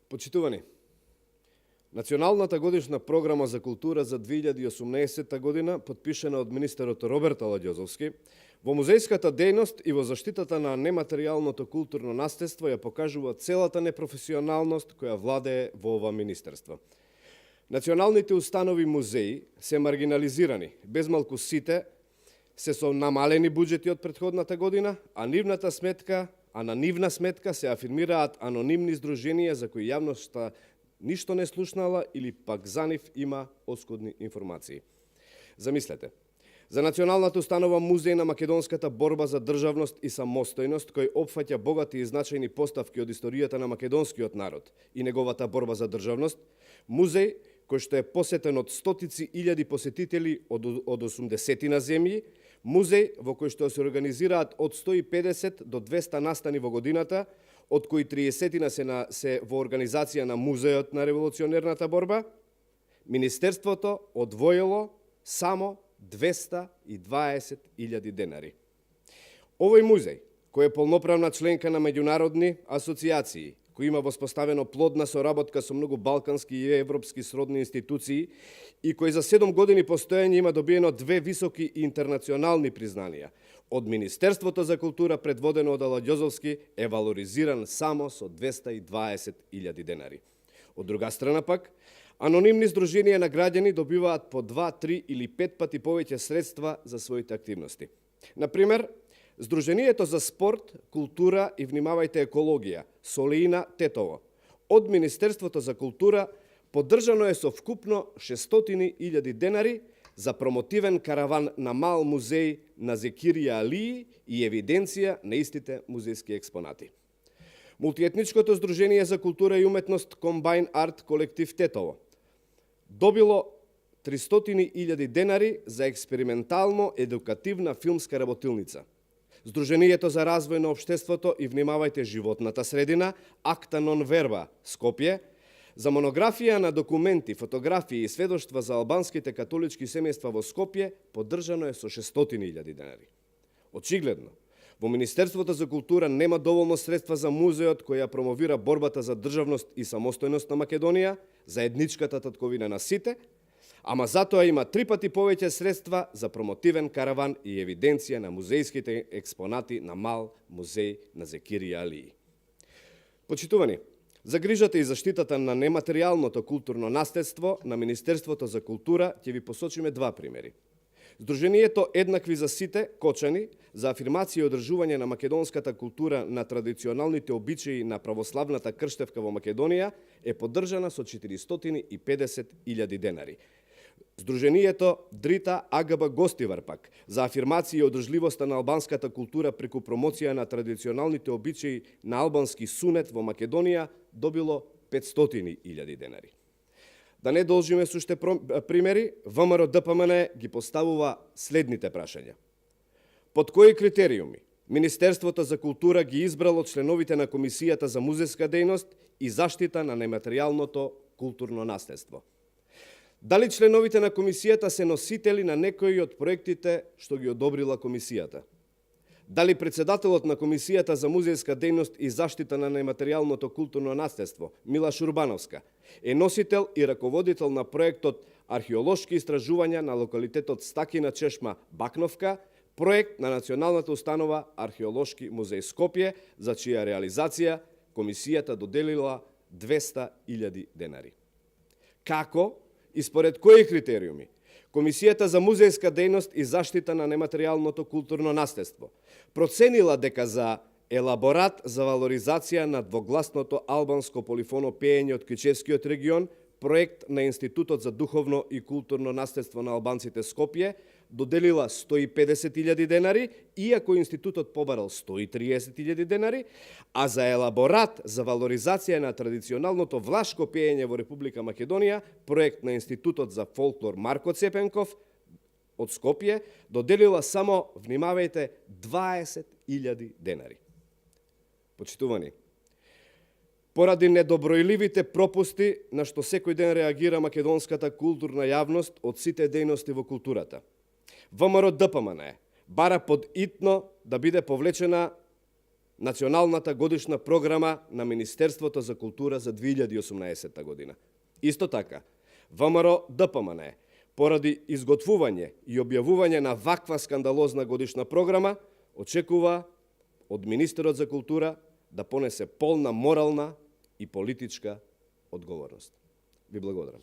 Почитувани, Националната годишна програма за култура за 2018 година, подпишана од министерот Роберт Аладјозовски, во музејската дејност и во заштитата на нематеријалното културно наследство ја покажува целата непрофесионалност која владее во ова министерство. Националните установи музеи се маргинализирани, безмалку сите се со намалени буџети од претходната година, а на нивна сметка се афирмираат анонимни здруженија за кои јавноста ништо не слушнала или пак за нив има оскудни информации. Замислете, за Националната установа Музеј на македонската борба за државност и самостојност, кој опфаќа богати и значајни поставки од историјата на македонскиот народ и неговата борба за државност, музеј кој што е посетен од стотици илјади посетители од 80 на земји, музеј во кој што се организираат од 150 до 200 настани во годината, од кои 30 се во организација на Музеот на револуционерната борба, Министерството одвоило само 220.000 денари. Овој музеј, кој е полноправна членка на меѓународни асоциации, кој има воспоставено плодна соработка со многу балкански и европски сродни институции и кој за 7 години постоење има добиено 2 високи интернационални признанија, од Министерството за култура предводено од Аладјозовски е валоризиран само со 220.000 денари. Од друга страна пак, анонимни здруженија на граѓани добиваат по 2, 3 или 5 пати повеќе средства за своите активности. Например, Здруженијето за спорт, култура и внимавајте екологија, Солеина Тетово, од Министерството за култура поддржано е со вкупно 600.000 денари за промотивен караван на мал музеј на Зекирија Алии и евиденција на истите музејски експонати. Мултиетничкото Здружение за култура и уметност Комбайн Арт колектив Тетово добило 300.000 денари за експериментално едукативна филмска работилница. Здруженијето за развој на општеството и внимавајте животната средина Акта нон верба Скопје за монографија на документи, фотографии и сведоштва за албанските католички семејства во Скопје поддржано е со 600.000 денари. Очигледно, во Министерството за култура нема доволно средства за музеот кој ја промовира борбата за државност и самостојност на Македонија, заедничката татковина на сите, ама затоа има 3 пати повеќе средства за промотивен караван и евиденција на музејските експонати на мал музеј на Зекирија Алии. Почитувани, за грижата и заштитата на нематеријалното културно наследство на Министерството за култура ќе ви посочиме 2 примери. Здруженијето Еднакви за сите, Кочани, за афирмација и одржување на македонската култура на традиционалните обичаи на православната крштевка во Македонија е поддржана со 450.000 денари. Здруженијето Дрита АГБ Гостивар пак, за афирмација и одржливоста на албанската култура преку промоција на традиционалните обичаи на албански сунет во Македонија, добило 500.000 денари. Да не должиме со уште примери, ВМРО ДПМН ги поставува следните прашања. Под кои критериуми Министерството за култура ги избрало членовите на Комисијата за музејска дејност и заштита на нематеријалното културно наследство? Дали членовите на Комисијата се носители на некои од проектите што ги одобрила Комисијата? Дали председателот на Комисијата за музејска дејност и заштита на нематеријалното културно наследство, Милаш Урбановска, е носител и раководител на проектот Археолошки истражувања на локалитетот Стакина чешма Бакновка, проект на Националната установа Археолошки музеј Скопје, за чија реализација Комисијата доделила 200.000 денари. Како и според кои критериуми Комисијата за музејска дејност и заштита на нематеријалното културно наследство проценила дека за елаборат за валоризација на двогласното албанско полифоно пеење од Кичевскиот регион, проект на Институтот за духовно и културно наследство на албанците Скопје, доделила 150.000 денари, иако Институтот побарал 130.000 денари, а за елаборат за валоризација на традиционалното влашко пеење во Република Македонија, проект на Институтот за фолклор Марко Цепенков од Скопје, доделила само, внимавајте, 20.000 денари. Почитувани, поради недобројливите пропусти на што секој ден реагира македонската културна јавност од сите дејности во културата, ВМРО ДПМН бара подитно да биде повлечена Националната годишна програма на Министерството за култура за 2018 година. Исто така, ВМРО ДПМН поради изготвување и објавување на ваква скандалозна годишна програма, очекува од министерот за култура да понесе полна морална и политичка одговорност. Ви благодарам.